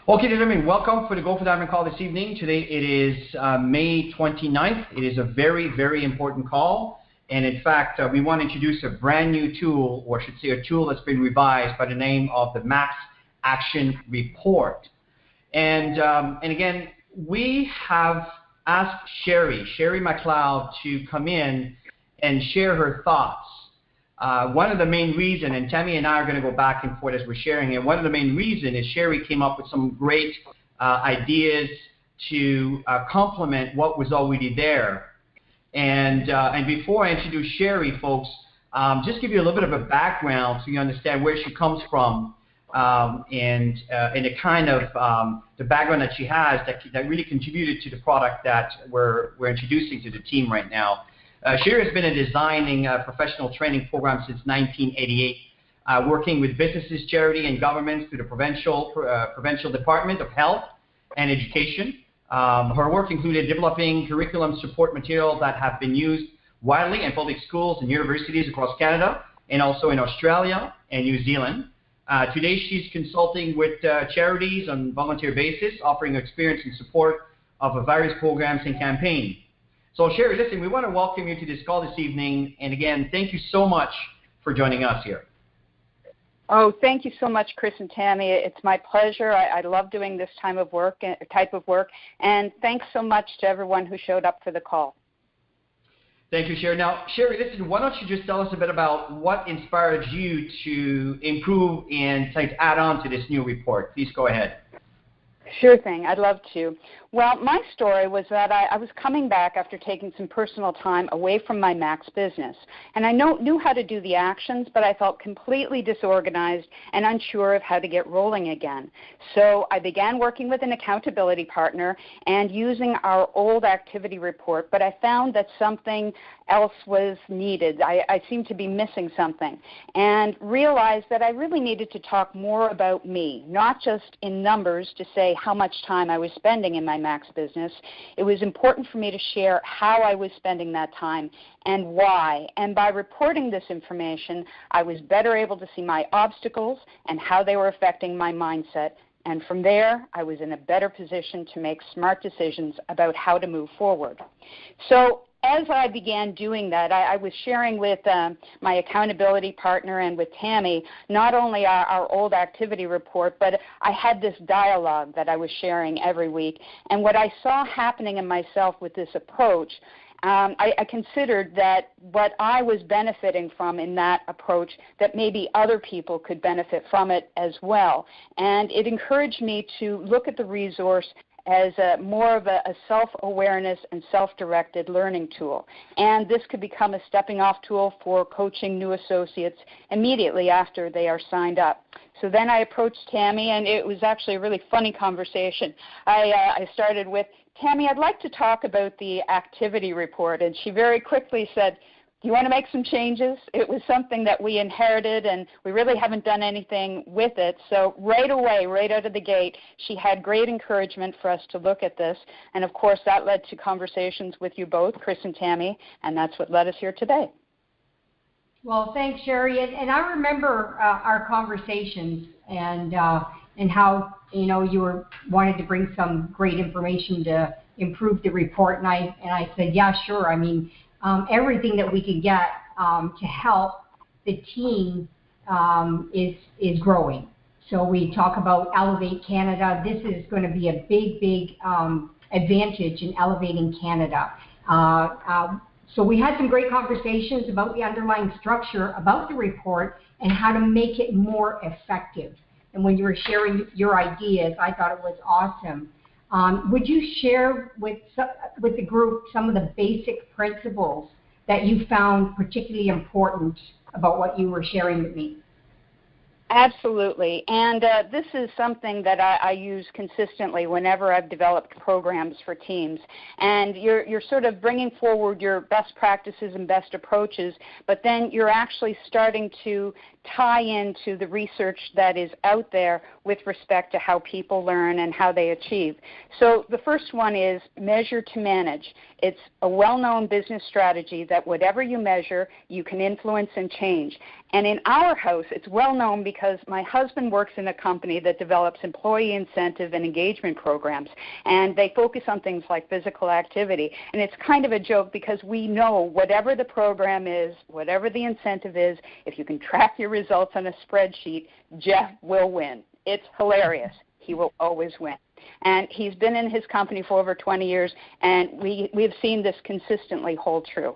Okay, gentlemen, welcome for the Go for Diamond call this evening. Today it is May 29th. It is a very, very important call. And in fact, we want to introduce a brand new tool, or I should say a tool that's been revised by the name of the Max Action Report. And again, we have asked Cherie MacLeod, to come in and share her thoughts. One of the main reasons, and Tammy and I are going to go back and forth as we're sharing it, one of the main reasons is Cherie came up with some great ideas to complement what was already there. And before I introduce Cherie, folks, just give you a little bit of a background so you understand where she comes from and the kind of the background that she has that really contributed to the product that we're introducing to the team right now. Cherie has been designing professional training programs since 1988, working with businesses, charity, and governments through the Provincial Department of Health and Education. Her work included developing curriculum support material that have been used widely in public schools and universities across Canada and also in Australia and New Zealand. Today, she's consulting with charities on a volunteer basis, offering experience and support of various programs and campaigns. So, Cherie, listen, we want to welcome you to this call this evening. And again, thank you so much for joining us here. Oh, thank you so much, Chris and Tammy. It's my pleasure. I love doing this type of work. And thanks so much to everyone who showed up for the call. Thank you, Cherie. Now, Cherie, listen, why don't you just tell us a bit about what inspired you to improve and to add on to this new report? Please go ahead. Sure thing. I'd love to. Well, my story was that I was coming back after taking some personal time away from my Max business. And I knew how to do the actions, but I felt completely disorganized and unsure of how to get rolling again. So I began working with an accountability partner and using our old activity report, but I found that something else was needed. I seemed to be missing something and realized that I really needed to talk more about me, not just in numbers to say how much time I was spending in my Max business. It was important for me to share how I was spending that time and why. And by reporting this information, I was better able to see my obstacles and how they were affecting my mindset. And from there, I was in a better position to make smart decisions about how to move forward. So as I began doing that, I was sharing with my accountability partner and with Tammy not only our old activity report, but I had this dialogue that I was sharing every week. And what I saw happening in myself with this approach, I considered that what I was benefiting from in that approach, that maybe other people could benefit from it as well. And it encouraged me to look at the resource as more of a self-awareness and self-directed learning tool. And this could become a stepping-off tool for coaching new associates immediately after they are signed up. So then I approached Tammy, and it was actually a really funny conversation. I started with, Tammy, I'd like to talk about the activity report. And she very quickly said, you want to make some changes? It was something that we inherited, and we really haven't done anything with it. So right away, right out of the gate, she had great encouragement for us to look at this. And, of course, that led to conversations with you both, Chris and Tammy, and that's what led us here today. Well, thanks, Cherie. And I remember our conversations and how, you wanted to bring some great information to improve the report. And I said, yeah, sure. I mean, everything that we can get to help the team is growing. So we talk about Elevate Canada. This is going to be a big advantage in elevating Canada. So we had some great conversations about the underlying structure, about the report, and how to make it more effective. And when you were sharing your ideas, I thought it was awesome. Would you share with the group some of the basic principles that you found particularly important about what you were sharing with me? Absolutely. And this is something that I use consistently whenever I've developed programs for teams. And you're sort of bringing forward your best practices and best approaches, but then you're actually starting to tie into the research that is out there with respect to how people learn and how they achieve. So the first one is measure to manage. It's a well-known business strategy that whatever you measure, you can influence and change. And in our house, it's well known because my husband works in a company that develops employee incentive and engagement programs, and they focus on things like physical activity. And it's kind of a joke because we know whatever the program is, whatever the incentive is, if you can track your results on a spreadsheet, Jeff will win. It's hilarious. He will always win. And he's been in his company for over 20 years, and we've seen this consistently hold true.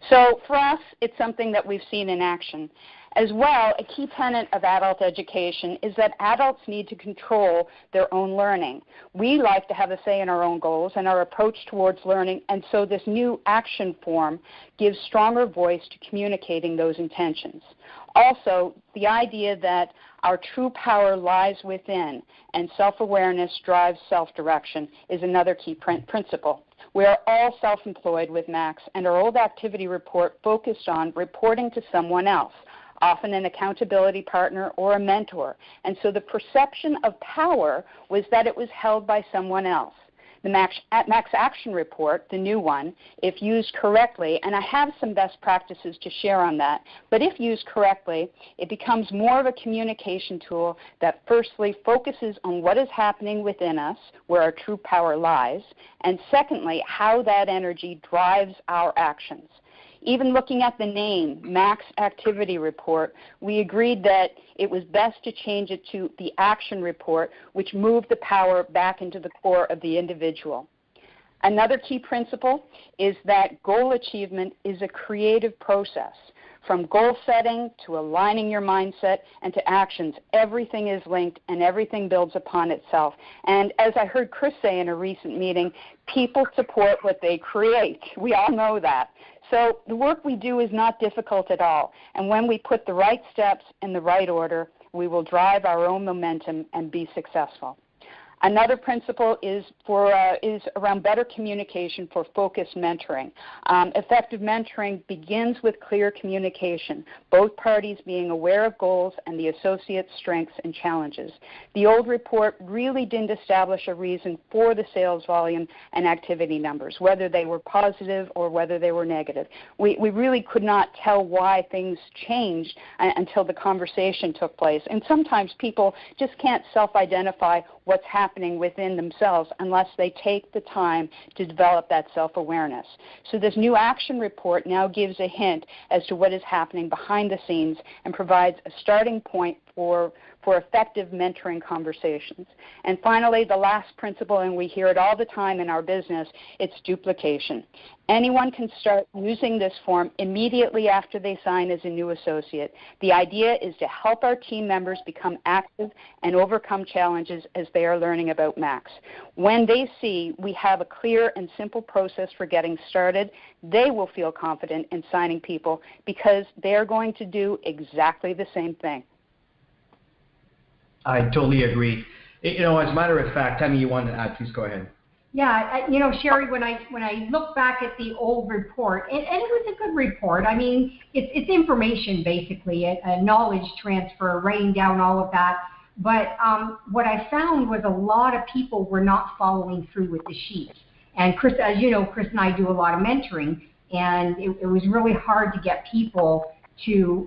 So for us, it's something that we've seen in action. As well, a key tenet of adult education is that adults need to control their own learning. We like to have a say in our own goals and our approach towards learning, and so this new action form gives stronger voice to communicating those intentions. Also, the idea that our true power lies within and self-awareness drives self-direction is another key principle. We are all self-employed with Max, and our old activity report focused on reporting to someone else, often an accountability partner or a mentor. And so the perception of power was that it was held by someone else. The Max Action Report, the new one, if used correctly, and I have some best practices to share on that, but if used correctly, it becomes more of a communication tool that firstly focuses on what is happening within us, where our true power lies, and secondly, how that energy drives our actions. Even looking at the name, Max Activity Report, we agreed that it was best to change it to the Action Report, which moved the power back into the core of the individual. Another key principle is that goal achievement is a creative process. From goal setting to aligning your mindset and to actions, everything is linked and everything builds upon itself. And as I heard Chris say in a recent meeting, people support what they create. We all know that. So the work we do is not difficult at all. And when we put the right steps in the right order, we will drive our own momentum and be successful. Another principle is around better communication for focused mentoring. Effective mentoring begins with clear communication, both parties being aware of goals and the associates' strengths and challenges. The old report really didn't establish a reason for the sales volume and activity numbers, whether they were positive or whether they were negative. We really could not tell why things changed until the conversation took place. And sometimes people just can't self-identify what's happening within themselves unless they take the time to develop that self-awareness. So this new action report now gives a hint as to what is happening behind the scenes and provides a starting point for effective mentoring conversations. And finally, the last principle, and we hear it all the time in our business, it's duplication. Anyone can start using this form immediately after they sign as a new associate. The idea is to help our team members become active and overcome challenges as they are learning about Max. When they see we have a clear and simple process for getting started, they will feel confident in signing people because they are going to do exactly the same thing. I totally agree. As a matter of fact, Tammy, you want to add? Please go ahead. Yeah, Cherie, when I look back at the old report, and it was a good report. I mean, it's information basically, a knowledge transfer, writing down all of that. But what I found was a lot of people were not following through with the sheets. And Chris, as you know, Chris and I do a lot of mentoring, and it was really hard to get people to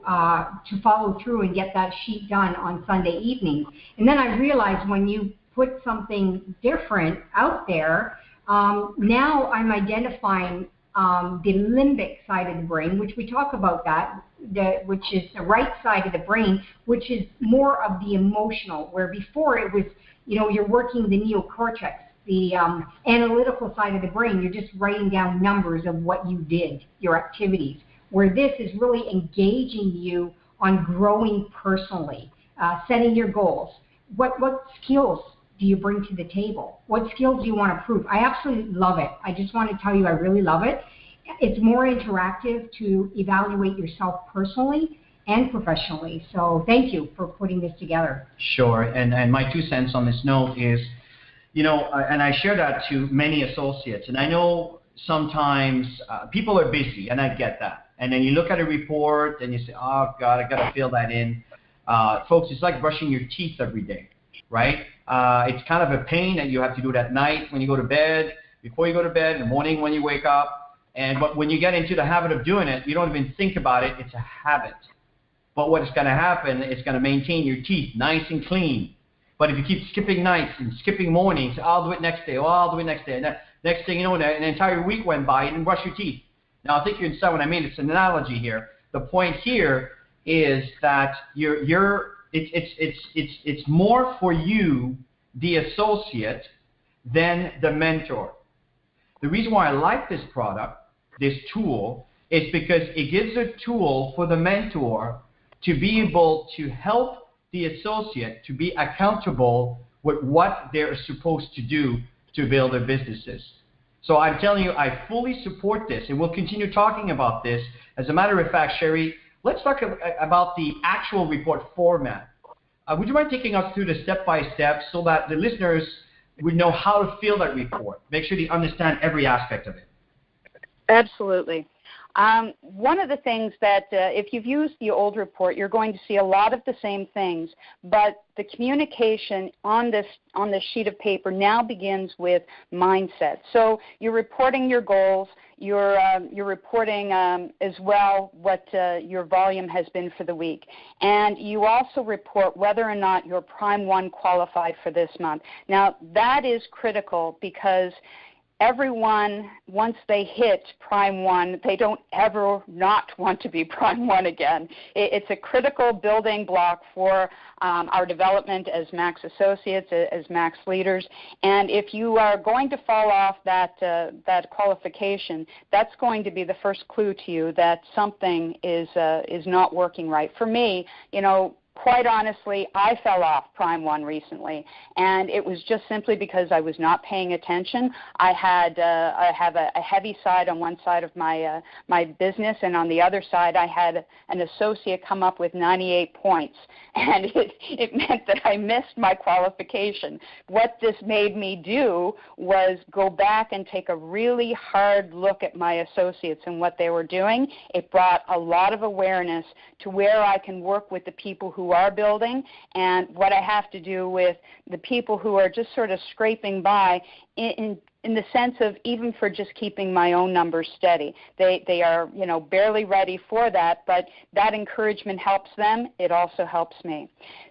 follow through and get that sheet done on Sunday evenings. And then I realized when you put something different out there, now I'm identifying the limbic side of the brain, which we talk about which is the right side of the brain, which is more of the emotional, where before it was, you're working the neocortex, the analytical side of the brain. You're just writing down numbers of what you did, your activities, where this is really engaging you on growing personally, setting your goals. What skills do you bring to the table? What skills do you want to prove? I absolutely love it. I just want to tell you I really love it. It's more interactive to evaluate yourself personally and professionally. So thank you for putting this together. Sure. And my 2 cents on this note is, and I share that to many associates, and I know sometimes people are busy, and I get that. and then you look at a report and you say, oh God, I got to fill that in. Folks, it's like brushing your teeth every day, right? It's kind of a pain that you have to do it at night when you go to bed, before you go to bed, in the morning when you wake up. But when you get into the habit of doing it, you don't even think about it. It's a habit. But what's going to happen is going to maintain your teeth nice and clean. But if you keep skipping nights and skipping mornings, I'll do it next day, I'll do it next day. And next thing you know, an entire week went by, you didn't brush your teeth. Now, I think you understand what I mean. It's an analogy here. The point here is that it's more for you, the associate, than the mentor. The reason why I like this product, this tool, is because it gives a tool for the mentor to be able to help the associate to be accountable with what they're supposed to do to build their businesses. So I'm telling you, I fully support this, and we'll continue talking about this. As a matter of fact, Cherie, let's talk about the actual report format. Would you mind taking us through the step-by-step so that the listeners would know how to fill that report, make sure they understand every aspect of it? Absolutely. One of the things that if you've used the old report, you're going to see a lot of the same things, but the communication on this sheet of paper now begins with mindset. So you're reporting your goals, you're reporting as well what your volume has been for the week, and you also report whether or not your Prime 1 qualified for this month. Now that is critical because everyone, once they hit Prime 1, they don't ever not want to be Prime 1 again. It's a critical building block for our development as Max associates, as Max leaders. And if you are going to fall off that qualification, that's going to be the first clue to you that something is not working right. For me, quite honestly, I fell off Prime 1 recently, and it was just simply because I was not paying attention. I have a heavy side on one side of my business, and on the other side I had an associate come up with 98 points, and it meant that I missed my qualification. What this made me do was go back and take a really hard look at my associates and what they were doing. It brought a lot of awareness to where I can work with the people who are building and what I have to do with the people who are just sort of scraping by in the sense of even for just keeping my own numbers steady. They are, barely ready for that, but that encouragement helps them. It also helps me.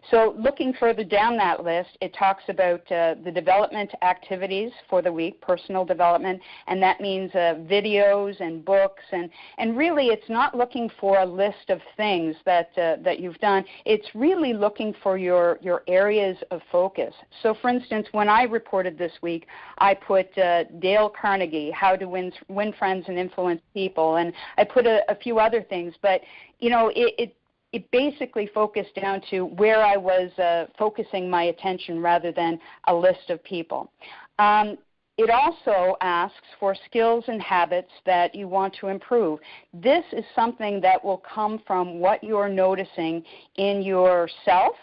So looking further down that list, it talks about the development activities for the week, personal development, and that means videos and books, and really it's not looking for a list of things that you've done. It's really looking for your areas of focus. So for instance, when I reported this week, I put Dale Carnegie, How to Win Friends and Influence People, and I put a few other things, but it basically focused down to where I was focusing my attention rather than a list of people. It also asks for skills and habits that you want to improve. This is something that will come from what you're noticing in yourself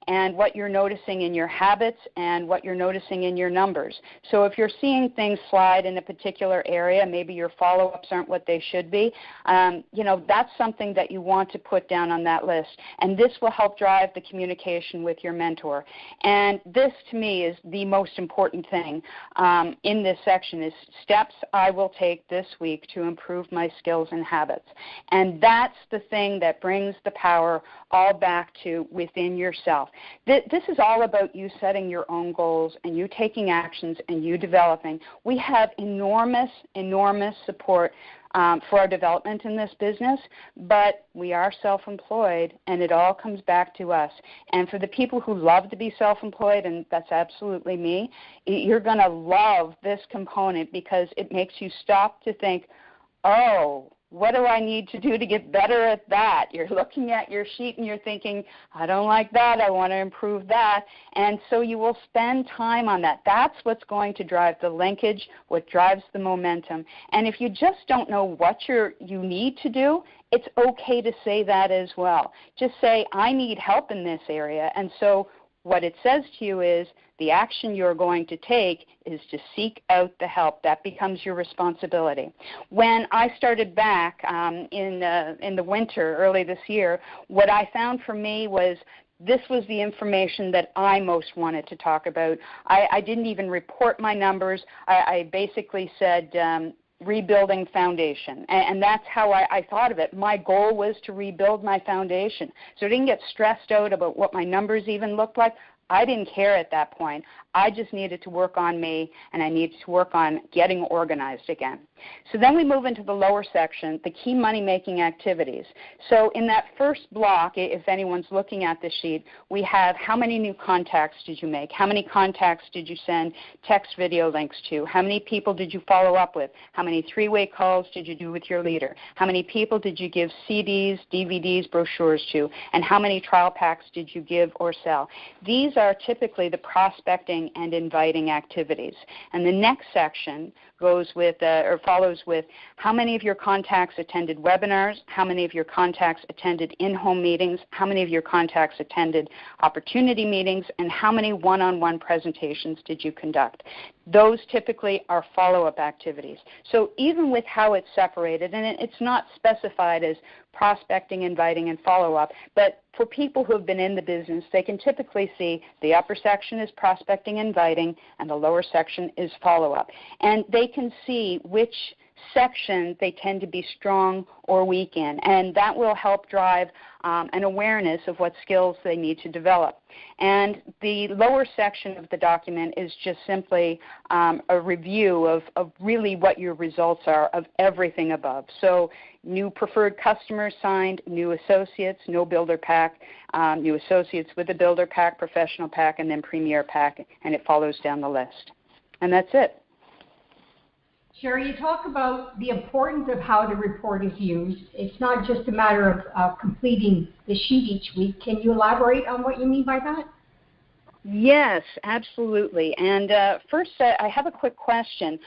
and what you're noticing in your habits and what you're noticing in your numbers. So if you're seeing things slide in a particular area, maybe your follow-ups aren't what they should be, that's something that you want to put down on that list. And this will help drive the communication with your mentor. And this, to me, is the most important thing in this section is steps I will take this week to improve my skills and habits. And that's the thing that brings the power all back to within yourself. This is all about you setting your own goals and you taking actions and you developing. We have enormous, enormous support for our development in this business, but we are self-employed, and it all comes back to us. And for the people who love to be self-employed, and that's absolutely me, you're going to love this component because it makes you stop to think, oh, what do I need to do to get better at that? You're looking at your sheet and you're thinking, I don't like that, I want to improve that. And so you will spend time on that. That's what's going to drive the linkage, what drives the momentum. And if you just don't know what you need to do, it's okay to say that as well. Just say, I need help in this area. And so What it says to you is the action you're going to take is to seek out the help. That becomes your responsibility. When I started back in the winter early this year, what I found for me was this was the information that I most wanted to talk about. I didn't even report my numbers. I basically said rebuilding foundation, and that's how I thought of it. My goal was to rebuild my foundation. So I didn't get stressed out about what my numbers even looked like. I didn't care at that point. I just needed to work on me, and I needed to work on getting organized again. So then we move into the lower section, the key money-making activities. So in that first block, if anyone's looking at this sheet, we have how many new contacts did you make? How many contacts did you send text video links to? How many people did you follow up with? How many three-way calls did you do with your leader? How many people did you give CDs, DVDs, brochures to? And how many trial packs did you give or sell? These are typically the prospecting and inviting activities. And the next section goes with or follows with how many of your contacts attended webinars, how many of your contacts attended in-home meetings, how many of your contacts attended opportunity meetings, and how many one-on-one presentations did you conduct. Those typically are follow-up activities. So even with how it's separated, and it's not specified as prospecting, inviting, and follow-up, but for people who have been in the business, they can typically see the upper section is prospecting, inviting, and the lower section is follow-up. And they can see which section they tend to be strong or weak in, and that will help drive an awareness of what skills they need to develop. And the lower section of the document is just simply a review of really what your results are of everything above. So new preferred customers signed, new associates, no builder pack, new associates with a builder pack, professional pack, and then premier pack, and it follows down the list. And that's it. Cherie, you talk about the importance of how the report is used. It's not just a matter of completing the sheet each week. Can you elaborate on what you mean by that? Yes, absolutely. And first, I have a quick question.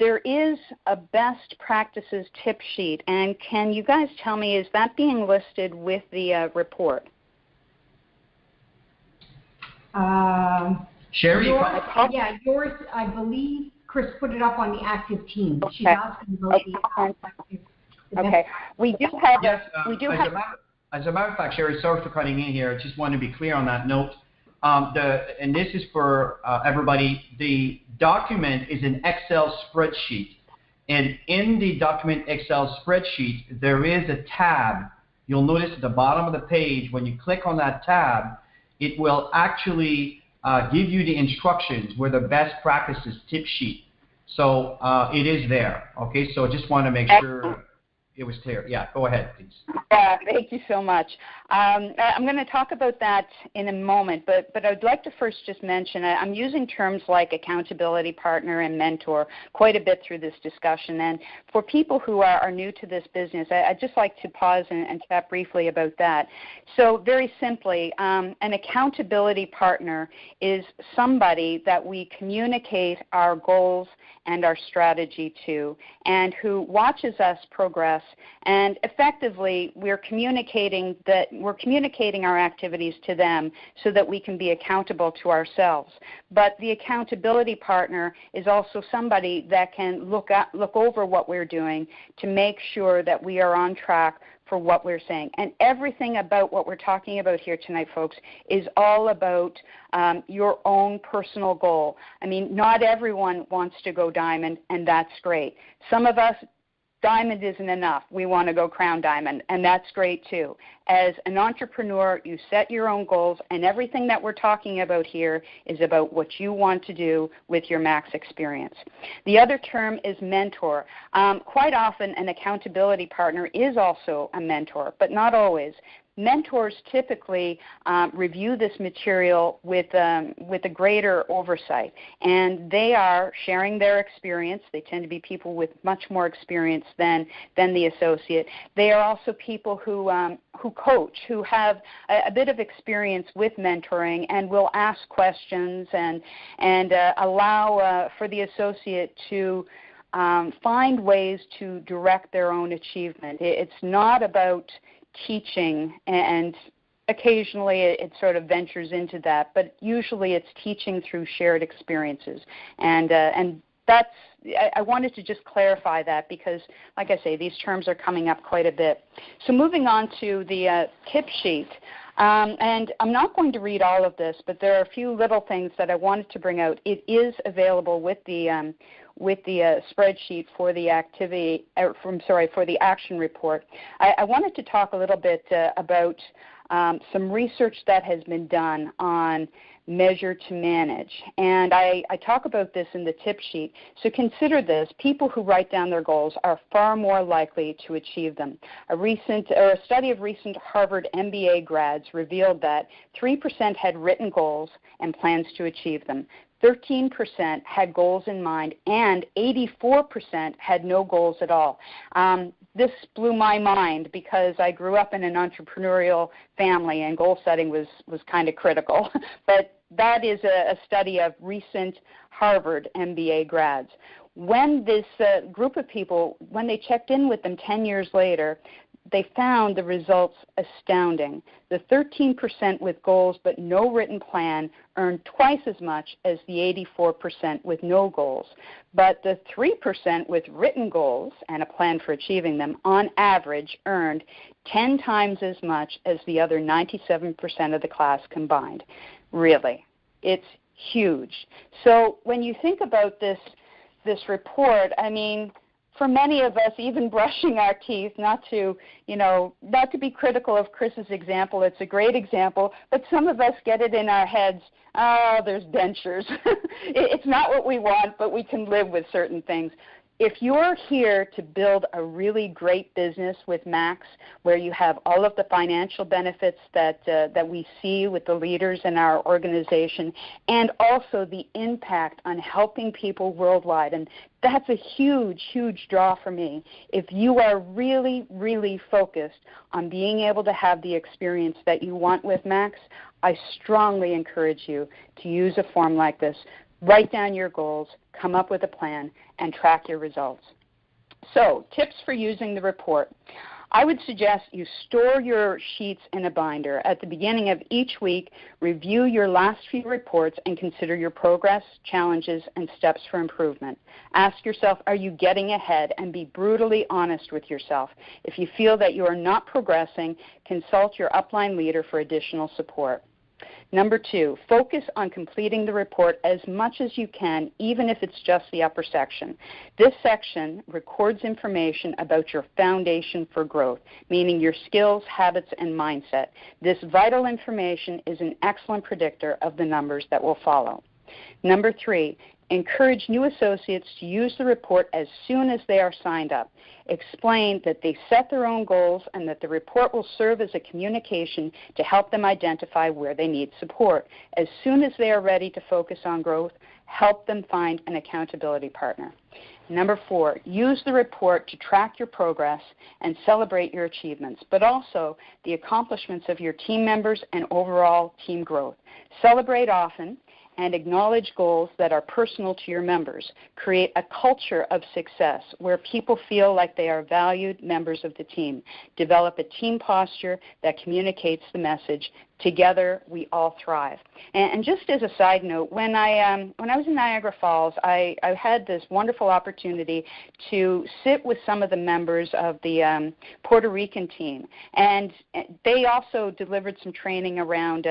There is a best practices tip sheet, and can you guys tell me, is that being listed with the report? Cherie? Yours, I believe, Chris put it up on the active team. She's asking about the active. Okay. We do have As a matter of fact, Cherie, sorry for cutting in here. I just want to be clear on that note. And this is for everybody. The document is an Excel spreadsheet. And in the document Excel spreadsheet, there is a tab. You'll notice at the bottom of the page, when you click on that tab, it will actually give you the instructions where the best practices tip sheet. So it is there. Okay, so just want to make sure it was clear. Yeah, go ahead, please. Thank you so much. I'm going to talk about that in a moment, but I'd like to first just mention I'm using terms like accountability partner and mentor quite a bit through this discussion. And for people who are new to this business, I'd just like to pause and chat briefly about that. So very simply, an accountability partner is somebody that we communicate our goals and our strategy to, and who watches us progress. And effectively, we're communicating our activities to them so that we can be accountable to ourselves. But the accountability partner is also somebody that can look over what we're doing to make sure that we are on track for what we're saying. And everything about what we're talking about here tonight, folks, is all about your own personal goal. I mean, not everyone wants to go diamond, and that's great. Some of us, diamond isn't enough. We want to go crown diamond, and that's great too. As an entrepreneur, you set your own goals, and everything that we're talking about here is about what you want to do with your max experience. The other term is mentor. Quite often, an accountability partner is also a mentor, but not always. Mentors typically review this material with a greater oversight, and they are sharing their experience. They tend to be people with much more experience than the associate. They are also people who coach, who have a bit of experience with mentoring, and will ask questions and allow for the associate to find ways to direct their own achievement. It's not about teaching and occasionally it sort of ventures into that, but usually it's teaching through shared experiences. And that's, I wanted to just clarify that because, like I say, these terms are coming up quite a bit. So moving on to the tip sheet. And I'm not going to read all of this, but there are a few little things that I wanted to bring out. It is available with the spreadsheet for the activity, for the action report. I wanted to talk a little bit about some research that has been done on measure to manage. And I talk about this in the tip sheet. So consider this. People who write down their goals are far more likely to achieve them. A study of recent Harvard MBA grads revealed that 3% had written goals and plans to achieve them. 13% had goals in mind, and 84% had no goals at all. This blew my mind because I grew up in an entrepreneurial family, and goal setting was kind of critical. But that is a study of recent Harvard MBA grads. When this group of people, when they checked in with them 10 years later, they found the results astounding. The 13% with goals but no written plan earned twice as much as the 84% with no goals. But the 3% with written goals and a plan for achieving them, on average, earned 10 times as much as the other 97% of the class combined. Really, it's huge. So when you think about this report, I mean, for many of us, even brushing our teeth, not to be critical of Chris's example, it's a great example, but some of us get it in our heads, oh, there's dentures. It's not what we want, but we can live with certain things. If you're here to build a really great business with Max, where you have all of the financial benefits that we see with the leaders in our organization, and also the impact on helping people worldwide, and that's a huge, huge draw for me. If you are really, really focused on being able to have the experience that you want with Max, I strongly encourage you to use a form like this. Write down your goals, come up with a plan, and track your results. So, tips for using the report. I would suggest you store your sheets in a binder. At the beginning of each week, review your last few reports and consider your progress, challenges, and steps for improvement. Ask yourself, are you getting ahead? And be brutally honest with yourself. If you feel that you are not progressing, consult your upline leader for additional support. Number 2, focus on completing the report as much as you can, even if it's just the upper section. This section records information about your foundation for growth, meaning your skills, habits, and mindset. This vital information is an excellent predictor of the numbers that will follow. Number 3, encourage new associates to use the report as soon as they are signed up. Explain that they set their own goals and that the report will serve as a communication to help them identify where they need support. As soon as they are ready to focus on growth, help them find an accountability partner. Number 4, use the report to track your progress and celebrate your achievements, but also the accomplishments of your team members and overall team growth. Celebrate often and acknowledge goals that are personal to your members. Create a culture of success where people feel like they are valued members of the team. Develop a team posture that communicates the message, together we all thrive. And just as a side note, when I was in Niagara Falls, I had this wonderful opportunity to sit with some of the members of the Puerto Rican team. And they also delivered some training around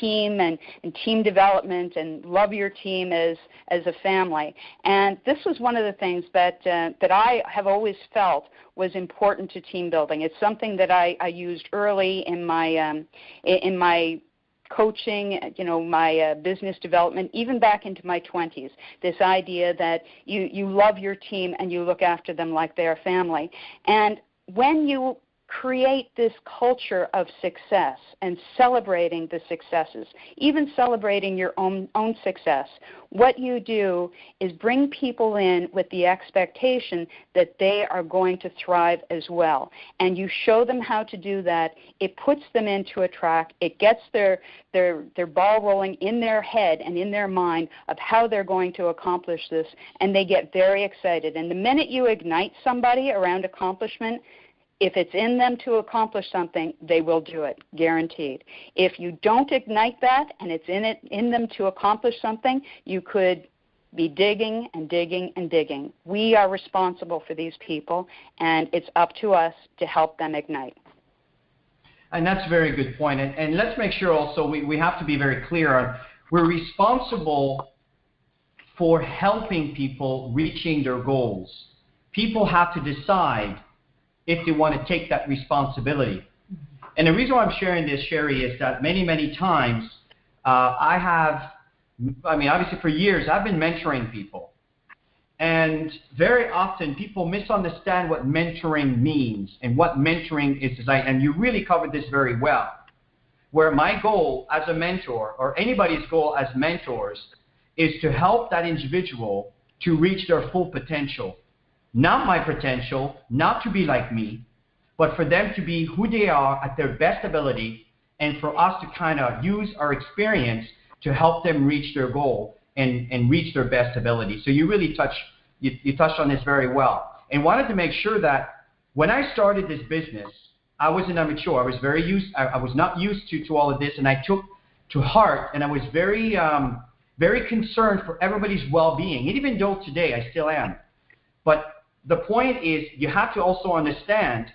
team and team development and love your team as a family. And this was one of the things that I have always felt was important to team building. It's something that I used early in my coaching, my business development, even back into my 20s, this idea that you love your team and you look after them like they're family. And when you create this culture of success and celebrating the successes, even celebrating your own success, what you do is bring people in with the expectation that they are going to thrive as well. And you show them how to do that. It puts them into a track. It gets their ball rolling in their head and in their mind of how they're going to accomplish this, and they get very excited. And the minute you ignite somebody around accomplishment, If it's in them to accomplish something, they will do it, guaranteed. If you don't ignite that and it's in them to accomplish something, you could be digging and digging and digging. We are responsible for these people, and it's up to us to help them ignite. And that's a very good point. And let's make sure also we have to be very clear on we're responsible for helping people reaching their goals. People have to decide if they want to take that responsibility. And the reason why I'm sharing this, Cherie, is that many times obviously for years, I've been mentoring people. And very often people misunderstand what mentoring means and what mentoring is designed. And you really covered this very well, where my goal as a mentor, or anybody's goal as mentors, is to help that individual to reach their full potential. Not my potential, not to be like me, but for them to be who they are at their best ability, and for us to kind of use our experience to help them reach their goal and reach their best ability. So you really touched on this very well, and wanted to make sure that when I started this business, I was an amateur. I was not used to all of this, and I took to heart, and I was very concerned for everybody's well-being. And even though today I still am, but the point is you have to also understand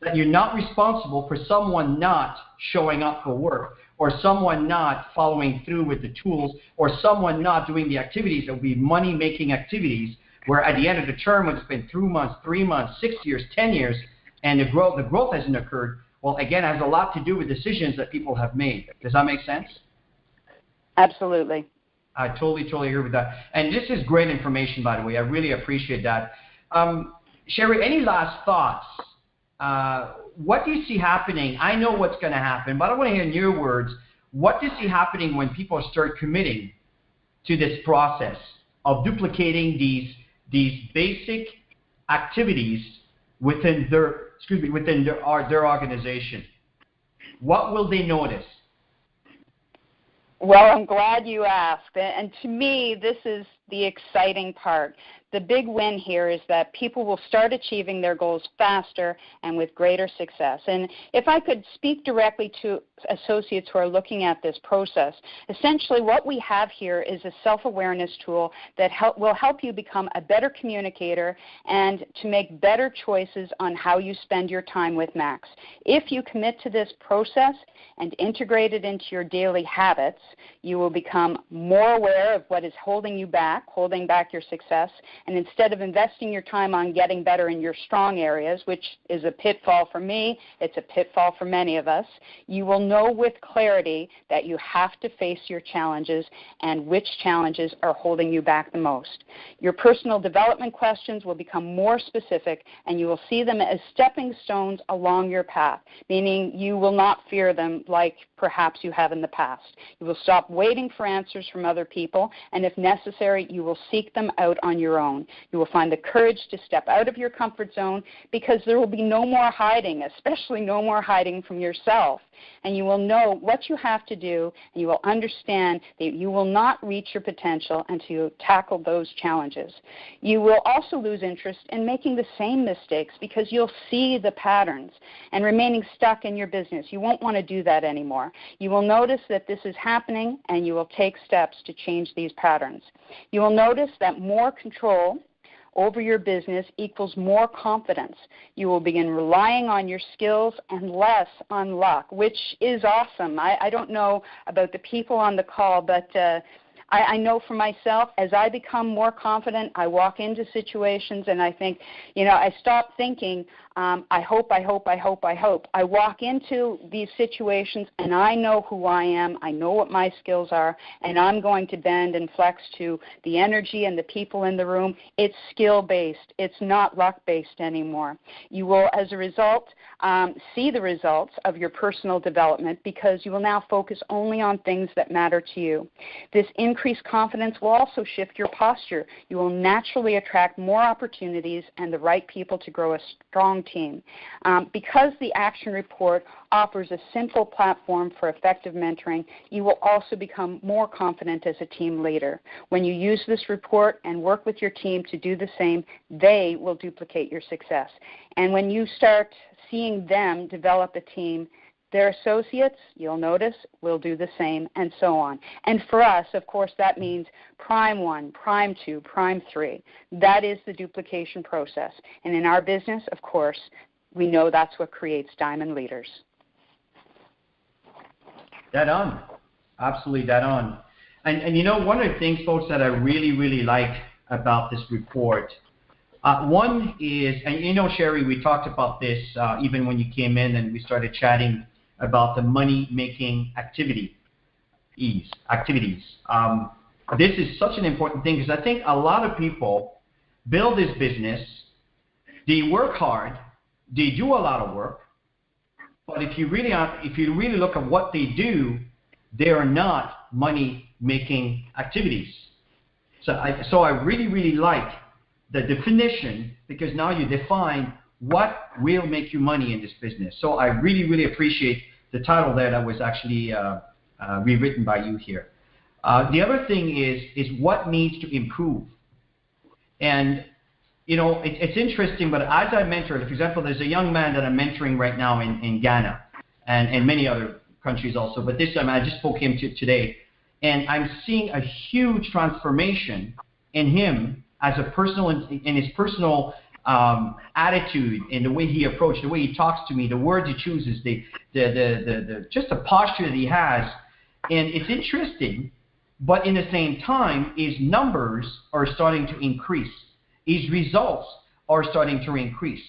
that you're not responsible for someone not showing up for work, or someone not following through with the tools, or someone not doing the activities that will be money-making activities, where at the end of the term, when it's been 2 months, 3 months, 6 years, 10 years, and the growth hasn't occurred, well, again, it has a lot to do with decisions that people have made. Does that make sense? Absolutely. I totally agree with that. And this is great information, by the way. I really appreciate that. Cherie, any last thoughts? What do you see happening? I know what's going to happen, but I want to hear in your words, what do you see happening when people start committing to this process of duplicating these basic activities within their organization? What will they notice? Well, I'm glad you asked. And to me, this is the exciting part. The big win here is that people will start achieving their goals faster and with greater success. And if I could speak directly to associates who are looking at this process, essentially what we have here is a self-awareness tool that will help you become a better communicator and to make better choices on how you spend your time with Max. If you commit to this process and integrate it into your daily habits, you will become more aware of what is holding back your success. And instead of investing your time on getting better in your strong areas, which is a pitfall for me, it's a pitfall for many of us, you will know with clarity that you have to face your challenges and which challenges are holding you back the most. Your personal development questions will become more specific, and you will see them as stepping stones along your path, meaning you will not fear them like perhaps you have in the past. You will stop waiting for answers from other people, and if necessary, you will seek them out on your own. You will find the courage to step out of your comfort zone because there will be no more hiding, especially no more hiding from yourself. And you will know what you have to do, and you will understand that you will not reach your potential until you tackle those challenges. You will also lose interest in making the same mistakes because you'll see the patterns and remaining stuck in your business. You won't want to do that anymore. You will notice that this is happening, and you will take steps to change these patterns. You will notice that more control over your business equals more confidence. You will begin relying on your skills and less on luck, which is awesome. I don't know about the people on the call, but I know for myself, as I become more confident, I walk into situations and I think, I stop thinking, I hope. I walk into these situations and I know who I am, I know what my skills are, and I'm going to bend and flex to the energy and the people in the room. It's skill-based. It's not luck-based anymore. You will, as a result, see the results of your personal development because you will now focus only on things that matter to you. This increased confidence will also shift your posture. You will naturally attract more opportunities and the right people to grow a strong team. Because the action report offers a simple platform for effective mentoring, you will also become more confident as a team leader. When you use this report and work with your team to do the same, they will duplicate your success. And when you start seeing them develop a team, their associates, you'll notice, will do the same, and so on. And for us, of course, that means prime 1, prime 2, prime 3. That is the duplication process. And in our business, of course, we know that's what creates diamond leaders. Dead on. Absolutely dead on. And you know, one of the things, folks, that I really, really like about this report, one is, and you know, Cherie, we talked about this even when you came in and we started chatting about the money-making activities. This is such an important thing because I think a lot of people build this business, they work hard, they do a lot of work, but if you really look at what they do, they are not money-making activities. So I really, really like the definition, because now you define what will make you money in this business. So I really, really appreciate the title there that was actually rewritten by you here. The other thing is what needs to improve. And, you know, it's interesting, but as I mentor, for example, there's a young man that I'm mentoring right now in Ghana and many other countries also, but this time I just spoke to him today, and I'm seeing a huge transformation in him as a personal, in his personal attitude, in the way he approached, the way he talks to me, the words he chooses, just the posture that he has. And it's interesting, but in the same time, his numbers are starting to increase. His results are starting to increase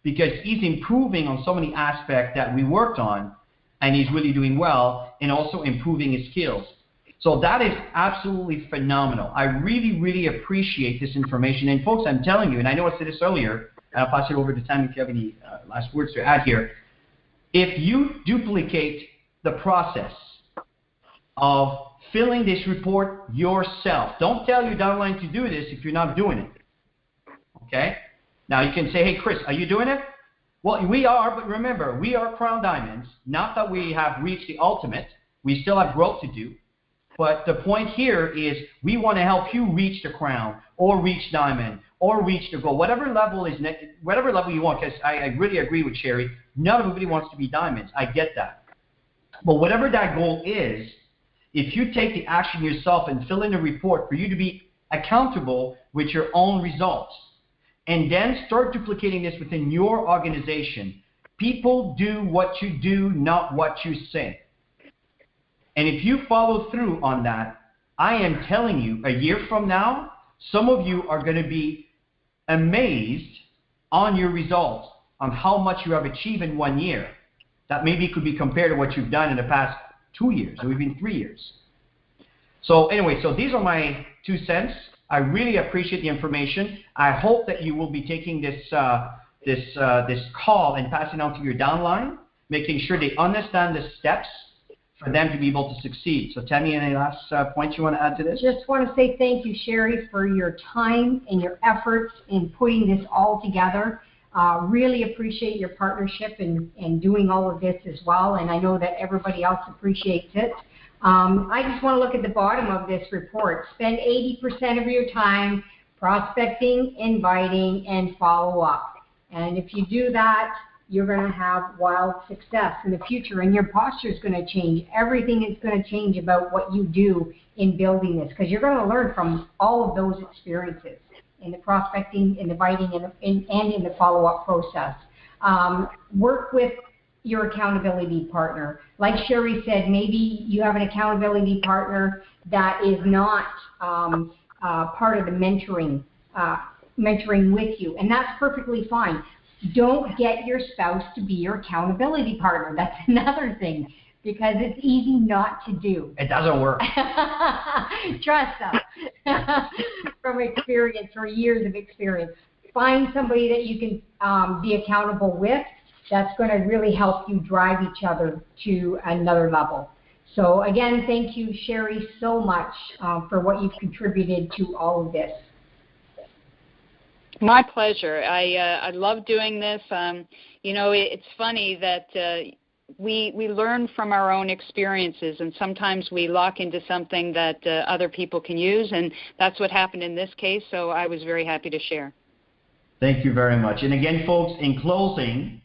because he's improving on so many aspects that we worked on, and he's really doing well and also improving his skills. So that is absolutely phenomenal. I really, really appreciate this information. And folks, I'm telling you, and I know I said this earlier, and I'll pass it over to Tammy if you have any last words to add here. If you duplicate the process of filling this report yourself, don't tell your downline to do this if you're not doing it. Okay? Now you can say, hey, Chris, are you doing it? Well, we are, but remember, we are Crown Diamonds. Not that we have reached the ultimate. We still have growth to do. But the point here is we want to help you reach the crown or reach diamond or reach the gold, whatever level you want, because I really agree with Cherie. Not everybody wants to be diamonds. I get that. But whatever that goal is, if you take the action yourself and fill in a report for you to be accountable with your own results, and then start duplicating this within your organization, people do what you do, not what you say. And if you follow through on that, I am telling you, a year from now, some of you are going to be amazed on your results, on how much you have achieved in 1 year. That maybe could be compared to what you've done in the past 2 years or even 3 years. So anyway, so these are my 2 cents. I really appreciate the information. I hope that you will be taking this call and passing on to your downline, making sure they understand the steps for them to be able to succeed. So Tammy, any last points you want to add to this? Just want to say thank you, Cherie, for your time and your efforts in putting this all together. Really appreciate your partnership and doing all of this as well, and I know that everybody else appreciates it. I just want to look at the bottom of this report. Spend 80% of your time prospecting, inviting, and follow up. And if you do that, you're going to have wild success in the future, and your posture is going to change. Everything is going to change about what you do in building this, because you're going to learn from all of those experiences in the prospecting, in the inviting, and in the follow-up process. Work with your accountability partner. Like Cherie said, maybe you have an accountability partner that is not part of the mentoring with you, and that's perfectly fine. Don't get your spouse to be your accountability partner. That's another thing, because it's easy not to do. It doesn't work. Trust us. From experience or years of experience. Find somebody that you can be accountable with. That's going to really help you drive each other to another level. So again, thank you, Cherie, so much for what you've contributed to all of this. My pleasure. I love doing this. You know, it's funny that we learn from our own experiences, and sometimes we lock into something that other people can use, and that's what happened in this case, so I was very happy to share. Thank you very much. And again, folks, in closing,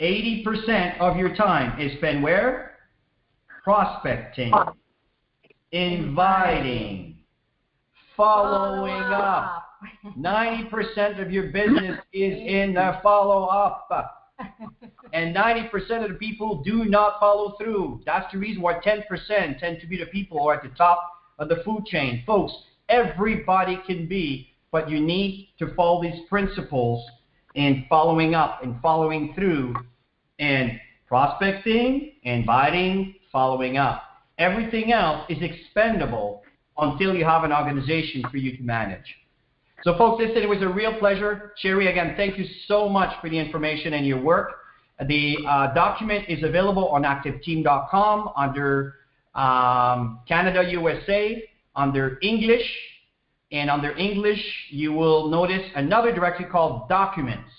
80% of your time is spent where? Prospecting, inviting, following up. 90% of your business is in the follow-up. And 90% of the people do not follow through. That's the reason why 10% tend to be the people who are at the top of the food chain. Folks, everybody can be, but you need to follow these principles in following up and following through and prospecting, inviting, following up. Everything else is expendable until you have an organization for you to manage. So folks, listen, it was a real pleasure. Cherie, again, thank you so much for the information and your work. The document is available on activeteam.com under Canada, USA, under English. And under English, you will notice another directory called Documents.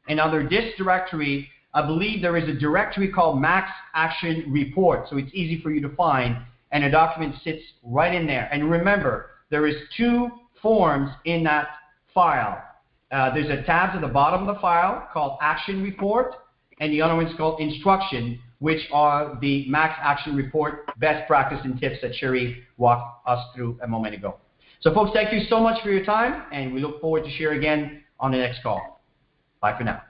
And under this directory, I believe there is a directory called Max Action Report. So it's easy for you to find. And the document sits right in there. And remember, there is 2 forms in that file. There's a tab at the bottom of the file called Action Report, and the other one's called Instruction, which are the Max Action Report best practice and tips that Cherie walked us through a moment ago. So folks, thank you so much for your time, and we look forward to share again on the next call. Bye for now.